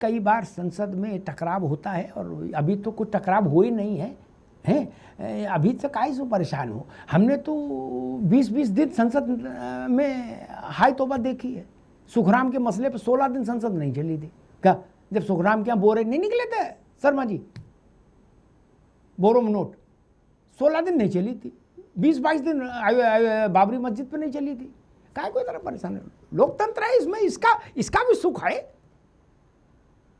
कई बार संसद में टकराव होता है और अभी तो कुछ टकराव हो ही नहीं है, हैं? अभी तक काहे से परेशान हो। हमने तो 20-20 दिन संसद में हाय तौबा देखी है। सुखराम के मसले पर 16 दिन संसद नहीं चली थी। क्या जब सुखराम के यहाँ बोरे नहीं निकले थे शर्मा जी, बोरो नोट 16 दिन नहीं चली थी, 20-22 दिन बाबरी मस्जिद पे नहीं चली थी। काहे कोई तरह परेशान है। लोकतंत्र है, इसमें इसका भी सुख है।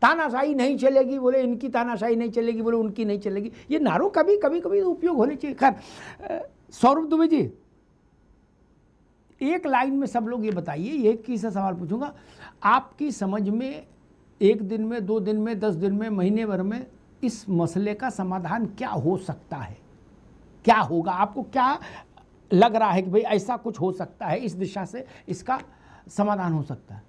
तानाशाही नहीं चलेगी बोले, इनकी तानाशाही नहीं चलेगी बोले, उनकी नहीं चलेगी। ये नारों कभी कभी उपयोग होने चाहिए। खैर सौरभ दुबे जी, एक लाइन में सब लोग ये बताइए, एक ही से सवाल पूछूंगा, आपकी समझ में 1 दिन में, 2 दिन में, 10 दिन में, महीने भर में इस मसले का समाधान क्या हो सकता है? क्या होगा? आपको क्या लग रहा है कि भाई ऐसा कुछ हो सकता है, इस दिशा से इसका समाधान हो सकता है?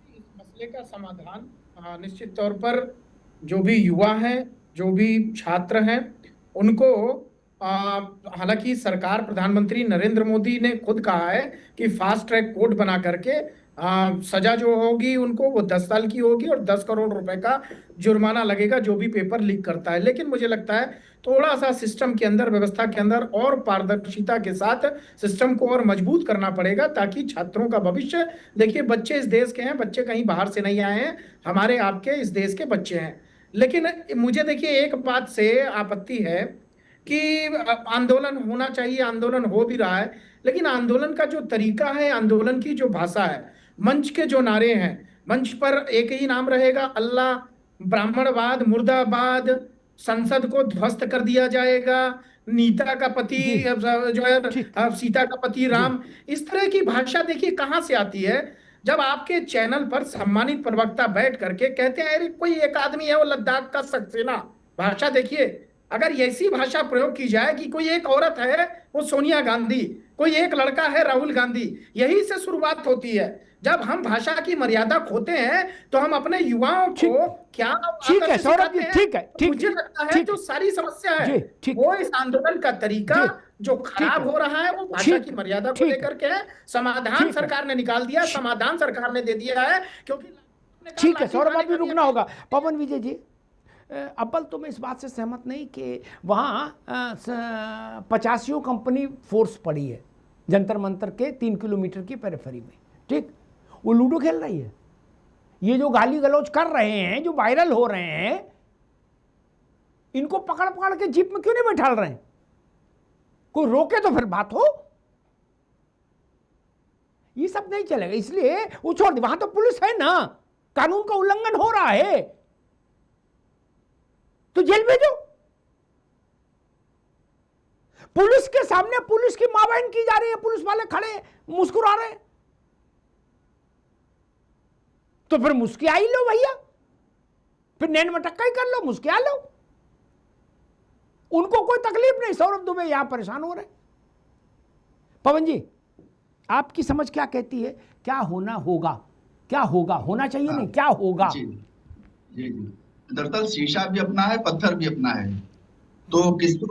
इस मसले का समाधान निश्चित तौर पर जो भी युवा हैं, जो भी छात्र हैं, उनको हालांकि सरकार, प्रधानमंत्री नरेंद्र मोदी ने खुद कहा है कि फास्ट ट्रैक कोर्ट बना करके सजा जो होगी उनको वो 10 साल की होगी और 10 करोड़ रुपए का जुर्माना लगेगा जो भी पेपर लीक करता है। लेकिन मुझे लगता है थोड़ा सा सिस्टम के अंदर, व्यवस्था के अंदर और पारदर्शिता के साथ सिस्टम को और मजबूत करना पड़ेगा, ताकि छात्रों का भविष्य, देखिए बच्चे इस देश के हैं, बच्चे कहीं बाहर से नहीं आए हैं, हमारे आपके इस देश के बच्चे हैं। लेकिन मुझे देखिए एक बात से आपत्ति है कि आंदोलन होना चाहिए, आंदोलन हो भी रहा है, लेकिन आंदोलन का जो तरीका है, आंदोलन की जो भाषा है, मंच के जो नारे हैं, मंच पर एक ही नाम रहेगा, अल्लाह, ब्राह्मणवाद, मुर्दाबाद, संसद को ध्वस्त कर दिया जाएगा, नीता का पति जो है सीता का पति राम, इस तरह की भाषा देखिए कहां से आती है। जब आपके चैनल पर सम्मानित प्रवक्ता बैठ करके कहते हैं अरे कोई एक आदमी है वो लद्दाख का सक्सेना, भाषा देखिए, अगर ऐसी भाषा प्रयोग की जाए कि कोई एक औरत है वो सोनिया गांधी, कोई एक लड़का है राहुल गांधी, यही से शुरुआत होती है। जब हम भाषा की मर्यादा खोते हैं तो हम अपने युवाओं को क्या ठीक है सौरभ जी, ठीक है, मुझे लगता है जो सारी समस्या है वो इस आंदोलन का तरीका जो खराब हो रहा है वो भाषा की मर्यादा को लेकर के है। समाधान सरकार ने निकाल दिया, समाधान सरकार ने दे दिया है, क्योंकि ठीक है सौरभ, अभी रुकना होगा। पवन विजय जी, अव्वल तो मैं इस बात से सहमत नहीं कि वहाँ 85 कंपनी फोर्स पड़ी है जंतर मंतर के 3 किलोमीटर की पेरिफेरी में, ठीक, वो लूडो खेल रही है। ये जो गाली गलौज कर रहे हैं, जो वायरल हो रहे हैं, इनको पकड़ पकड़ के जीप में क्यों नहीं बैठाल रहे हैं? कोई रोके तो फिर बात हो। ये सब नहीं चलेगा, इसलिए वो छोड़ दे। वहां तो पुलिस है ना, कानून का उल्लंघन हो रहा है तो जेल भेजो। पुलिस के सामने पुलिस की मां बहन की जा रही है, पुलिस वाले खड़े मुस्कुरा रहे हैं, तो फिर मुस्किया ही लो भैया, फिर नैन मटक्का ही कर लो, मुस्किया लो। उनको कोई तकलीफ नहीं, सौरभ दुबे यहां परेशान हो रहे। पवन जी, आपकी समझ क्या कहती है, क्या होना होगा, क्या होगा, होना चाहिए नहीं, क्या होगा? जी जी जी, दरअसल शीशा भी अपना है, पत्थर भी अपना है, तो किसको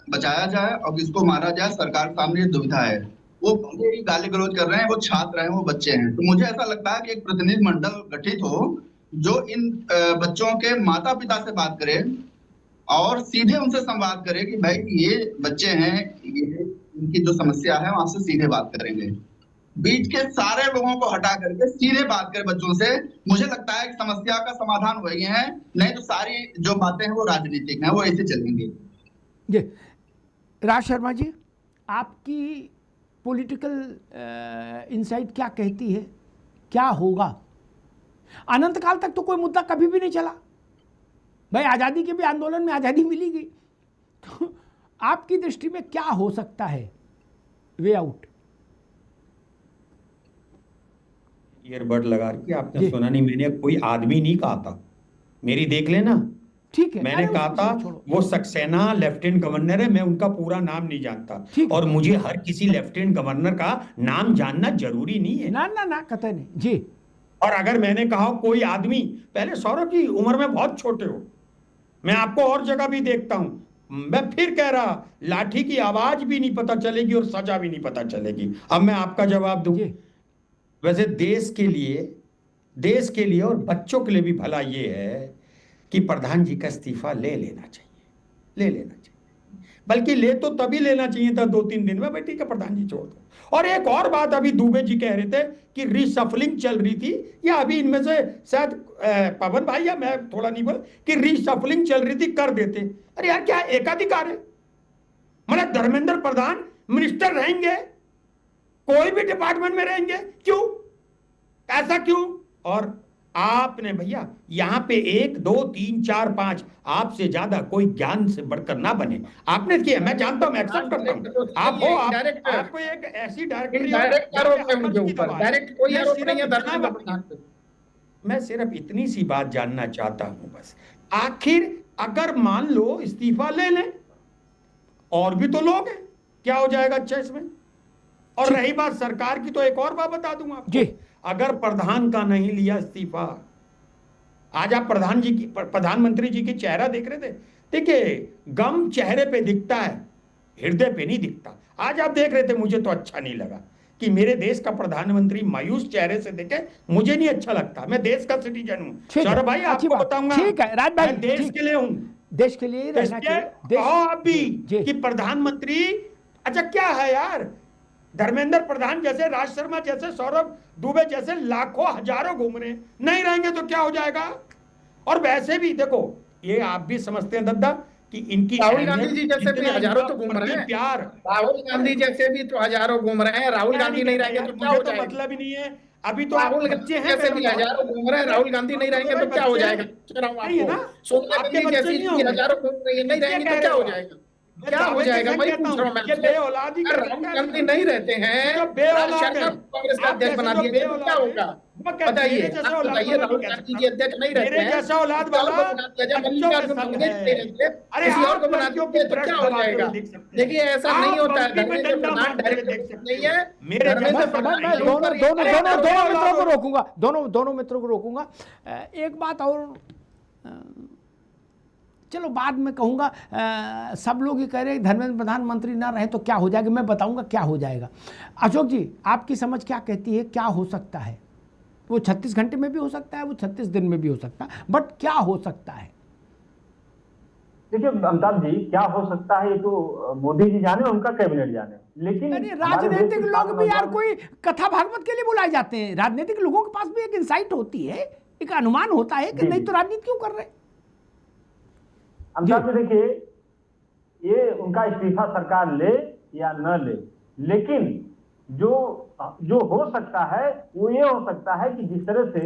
बचाया जाए और किसको मारा जाए, सरकार सामने दुविधा है। वो भले ही गाली गलौज कर रहे हैं, वो छात्र हैं, वो बच्चे हैं, तो मुझे ऐसा लगता है कि एक प्रतिनिधि मंडल गठित हो जो इन बच्चों के माता पिता से बात करे और सीधे उनसे संवाद करे कि भाई ये बच्चे हैं, ये इनकी जो समस्या है आपसे सीधे बात करेंगे। बीच के सारे लोगों को हटा करके सीधे बात करें बच्चों से, मुझे लगता है कि समस्या का समाधान वही है, नहीं तो सारी जो बातें हैं वो राजनीतिक हैं, वो ऐसे चलेंगे। जी राज शर्मा जी, आपकी पॉलिटिकल इनसाइट क्या कहती है, क्या होगा? अनंत काल तक तो कोई मुद्दा कभी भी नहीं चला भाई, आज़ादी के भी आंदोलन में आज़ादी मिली गई, तो आपकी दृष्टि में क्या हो सकता है वे आउट? ईयरबड लगा के आपने सुना नहीं, मैंने कोई आदमी नहीं कहा था, मेरी देख लेना, ठीक है, मैंने कहा था वो सक्सेना लेफ्टिनेंट गवर्नर है, मैं उनका पूरा नाम नहीं जानता, और मुझे हर किसी लेफ्टिनेंट गवर्नर का नाम जानना जरूरी नहीं है। ना ना ना, कतई नहीं जी। और अगर मैंने कहा कोई आदमी, पहले सौरभ जी उम्र में बहुत छोटे हो, मैं आपको और जगह भी देखता हूं, मैं फिर कह रहा लाठी की आवाज भी नहीं पता चलेगी और सजा भी नहीं पता चलेगी। अब मैं आपका जवाब दूं, वैसे देश के लिए और बच्चों के लिए भी भला ये है कि प्रधान जी का इस्तीफा ले लेना चाहिए। बल्कि ले तो तभी लेना चाहिए था 2-3 दिन में, भाई ठीक है प्रधान जी छोड़ दो। और एक और बात अभी दुबे जी कह रहे थे कि रिशफलिंग चल रही थी, या अभी इनमें से शायद पवन भाई या मैं थोड़ा नहीं बोल कि रिशफलिंग चल रही थी, कर देते। अरे यार क्या एकाधिकार है? मतलब धर्मेंद्र प्रधान मिनिस्टर रहेंगे, कोई भी डिपार्टमेंट में रहेंगे, क्यों, ऐसा क्यों? और आपने भैया यहां पे 1 2 3 4 5 आपसे ज्यादा कोई ज्ञान से बढ़कर ना बने, आपने किया, मैं जानता हूं, मैं एक्सेप्ट करता हूं। आप हो, आपको एक ऐसी डायरेक्ट आरोप है उनके ऊपर, डायरेक्ट कोई आरोप नहीं है धर्मेंद्र प्रधान पे। मैं सिर्फ इतनी सी बात जानना चाहता हूं बस, आखिर अगर मान लो इस्तीफा ले लें, और भी तो लोग हैं, क्या हो जाएगा अच्छा इसमें? और रही बात सरकार की, तो एक और बात बता दूं आपको, अगर प्रधान का नहीं लिया इस्तीफा, आज आप प्रधानमंत्री जी की चेहरा देख रहे थे, देखिए गम चेहरे पे दिखता है, हृदय पे नहीं दिखता। आज आप देख रहे थे, मुझे तो अच्छा नहीं लगा कि मेरे देश का प्रधानमंत्री मायूस चेहरे से देखे, मुझे नहीं अच्छा लगता। मैं देश का सिटीजन हूँ सौरभ भाई, आपको बताऊंगा, ठीक है राज भाई, मैं देश के लिए हूँ, देश के लिए रहना चाहिए। आप भी कि प्रधानमंत्री, अच्छा क्या है यार, धर्मेंद्र प्रधान जैसे, राज शर्मा जैसे, सौरभ दुबे जैसे लाखों हजारों घूम रहे, नहीं रहेंगे तो क्या हो जाएगा? और वैसे भी देखो, ये आप भी समझते हैं दद्दा कि इनकी राहुल गांधी जी जैसे भी हजारों तो घूम रहे हैं, प्यार, राहुल गांधी जैसे भी तो हजारों घूम रहे हैं। राहुल गांधी नहीं रहेंगे तो क्या हो जाएगा? मतलब ही नहीं है, अभी तो राहुल गांधी जैसे भी हजारों घूम रहे हैं, राहुल गांधी नहीं रहेंगे तो क्या हो जाएगा? सोनिया गांधी जैसी हजारों घूम रही है, नहीं रहेंगी तो क्या हो जाएगा? क्या हो जाएगा? वही पूछ रहा हूँ मैं। राहुल गांधी नहीं रहते हैं, कांग्रेस का अध्यक्ष बना दिए तो क्या होगा? बताइए, आप बताइए, राहुल गांधी जी अध्यक्ष नहीं रहते हैं, किसी और को बना दिया जाए, मल्लिकार्जुन खड़गे नहीं रहते, किसी और को बना दिया तो क्या हो जाएगा? देखिए ऐसा नहीं होता है, धर्मेंद्र प्रधान डायरेक्ट नहीं है, धर्मेंद्र प्रधान दोनों मित्रों को रोकूंगा, दोनों मित्रों को रोकूंगा। एक बात और, चलो बाद में कहूँगा, सब लोग ये कह रहे हैं धर्मेंद्र प्रधानमंत्री ना रहे तो क्या हो जाएगा, मैं बताऊंगा क्या हो जाएगा। अशोक जी, आपकी समझ क्या कहती है, क्या हो सकता है? वो 36 घंटे में भी हो सकता है, वो 36 दिन में भी हो सकता है, बट क्या हो सकता है? देखिए अमिताभ जी, क्या हो सकता है ये तो मोदी जी जाने, उनका कैबिनेट जाने, लेकिन राजनीतिक लोग भी यार कोई कथा भागवत के लिए बुलाए जाते हैं। राजनीतिक लोगों के पास भी एक इंसाइट होती है, एक अनुमान होता है कि नहीं तो राजनीति क्यों कर रहे। अमिताभ जी देखिए, ये उनका इस्तीफा सरकार ले या न ले, लेकिन जो हो सकता है वो ये हो सकता है कि जिस तरह से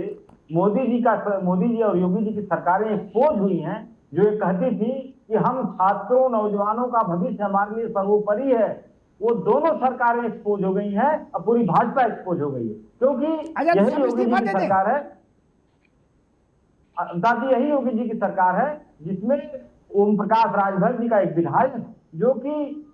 मोदी जी और योगी जी की सरकारें एक्सपोज हुई हैं, जो ये कहती थी कि हम छात्रों नौजवानों का भविष्य हमारे लिए सर्वोपरि है, वो दोनों सरकारें एक्सपोज हो गई हैं और पूरी भाजपा एक्सपोज हो गई है, क्योंकि यही योगी जी की सरकार है। यही योगी जी की सरकार है जिसमें ओम प्रकाश राजभर जी का एक विधायक जो कि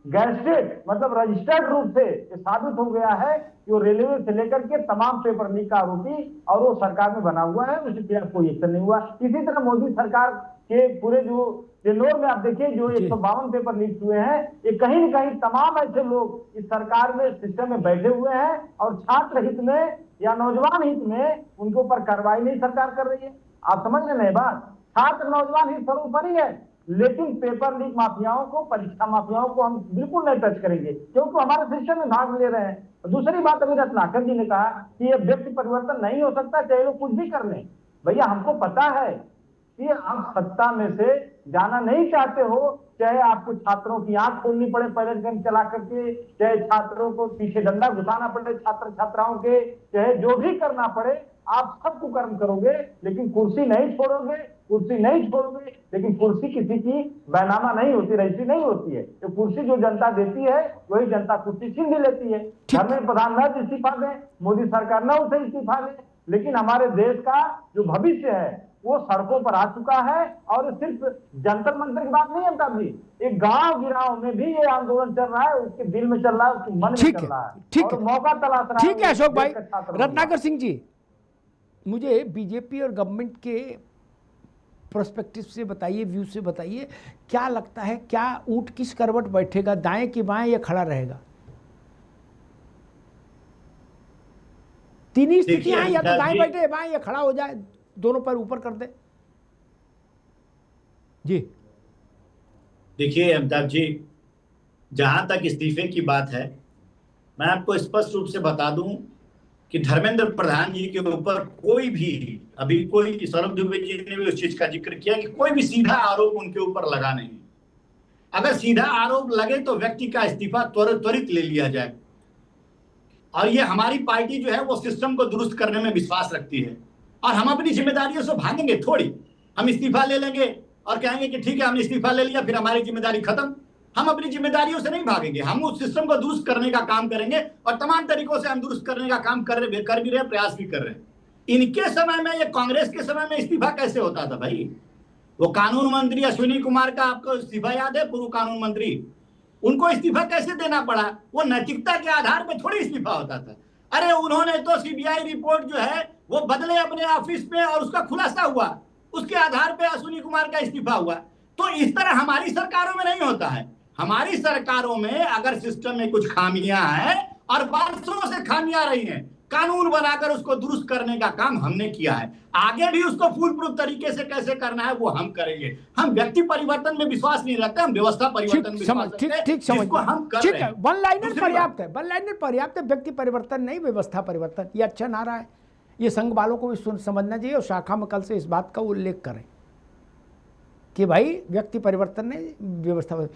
गैजेटेड मतलब रजिस्टर्ड रूप से साबित हो गया है कि वो रेलवे से लेकर के तमाम पेपर लीक का आरोपी और वो सरकार में बना हुआ है, उसके खिलाफ कोई एक्शन नहीं हुआ। इसी तरह मोदी सरकार के पूरे जो टेन्योर में आप देखिए, जो 152 पेपर लीक हुए हैं, ये कहीं न कहीं तमाम ऐसे लोग इस सरकार में सिस्टम में बैठे हुए हैं और छात्र हित में या नौजवान हित में उनके ऊपर कार्रवाई नहीं सरकार कर रही है। आप समझ रहे हैं बात, छात्र नौजवान हित सर्वोपरि है, लेकिन पेपर लीक माफियाओं को, परीक्षा माफियाओं को हम बिल्कुल नहीं टच करेंगे क्योंकि हमारे सिस्टम में भाग ले रहे हैं। दूसरी बात अभी रत्नाकर जी ने कहा कि ये व्यक्ति परिवर्तन नहीं हो सकता चाहे लोग कुछ भी कर लें। भैया हमको पता है कि आप सत्ता में से जाना नहीं चाहते हो, चाहे आपको छात्रों की आंख खोलनी पड़े पैलेट गन चला करके, चाहे छात्रों को पीछे डंडा घुसाना पड़े छात्र छात्राओं के, चाहे जो भी करना पड़े, आप सब कुकर्म करोगे लेकिन कुर्सी नहीं छोड़ोगे, लेकिन कुर्सी किसी की बैनामा नहीं होती, रजिस्ट्री नहीं होती है। तो कुर्सी जो जनता देती है वही जनता कुर्सी छीन भी लेती है। धर्मेंद्र प्रधान न इस्तीफा दें, मोदी सरकार न उसे इस्तीफा दे, लेकिन हमारे देश का जो भविष्य है वो सड़कों पर आ चुका है। और सिर्फ जंतर मंतर की बात नहीं है अमिताभ जी, एक गांव गिराव में भी ये आंदोलन चल रहा है, उसके दिल में चल रहा है, उसके मन में चल रहा है, ठीक और मौका तलाश रहा है। ठीक है अशोक भाई। रत्नाकर सिंह जी, मुझे बीजेपी और गवर्नमेंट के प्रोस्पेक्टिव से बताइए, व्यू से बताइए, क्या लगता है, क्या ऊंट किस करवट बैठेगा, दाएं कि बाएं या खड़ा रहेगा? तीन ही देखिए, स्थितियां हैं, या तो अमिताभ दाएं जी- बैठे या बाएं, या खड़ा हो जाए, दोनों पैर ऊपर कर दे। जी देखिए अमिताभ जी, जहां तक इस्तीफे की बात है, मैं आपको स्पष्ट रूप से बता दूं कि धर्मेंद्र प्रधान जी के ऊपर कोई भी, अभी कोई, सौरभ दुबे जी ने भी उस चीज का जिक्र किया कि कोई भी सीधा आरोप उनके ऊपर लगा नहीं। अगर सीधा आरोप लगे तो व्यक्ति का इस्तीफा त्वरित ले लिया जाए। और ये हमारी पार्टी जो है वो सिस्टम को दुरुस्त करने में विश्वास रखती है, और हम अपनी जिम्मेदारियों से भागेंगे थोड़ी। हम इस्तीफा ले लेंगे और कहेंगे कि ठीक है हमने इस्तीफा ले लिया, फिर हमारी जिम्मेदारी खत्म। हम अपनी जिम्मेदारियों से नहीं भागेंगे, हम उस सिस्टम को दुरुस्त करने का काम करेंगे, और तमाम तरीकों से हम दुरुस्त करने का काम कर भी रहे हैं, प्रयास भी कर रहे हैं। इनके समय में, ये कांग्रेस के समय में इस्तीफा कैसे होता था भाई? वो कानून मंत्री अश्विनी कुमार का आपको इस्तीफा याद है? पूर्व कानून मंत्री, उनको इस्तीफा कैसे देना पड़ा? वो नैतिकता के आधार पर थोड़ी इस्तीफा होता था। अरे उन्होंने तो सीबीआई रिपोर्ट जो है वो बदले अपने ऑफिस में, और उसका खुलासा हुआ, उसके आधार पे अश्विनी कुमार का इस्तीफा हुआ। तो इस तरह हमारी सरकारों में नहीं होता है। हमारी सरकारों में अगर सिस्टम में कुछ खामियां हैं, और वर्षों से खामियां रही हैं, कानून बनाकर उसको दुरुस्त करने का काम हमने किया है। आगे भी उसको फूल प्रूफ तरीके से कैसे करना है वो हम करेंगे। हम व्यक्ति परिवर्तन में विश्वास नहीं रखते, हम व्यवस्था परिवर्तन में विश्वास रखते हैं, ठीक समझ, जिसको हम कर ठीक रहे है। हैं। वन लाइनर दूसरी पर्याप्त है, वन लाइनर पर्याप्त है, व्यक्ति परिवर्तन नहीं, व्यवस्था परिवर्तन। ये अच्छा नारा है, ये संघ वालों को भी समझना चाहिए, और शाखा में कल से इस बात का उल्लेख करें कि भाई व्यक्ति परिवर्तन नहीं, व्यवस्था।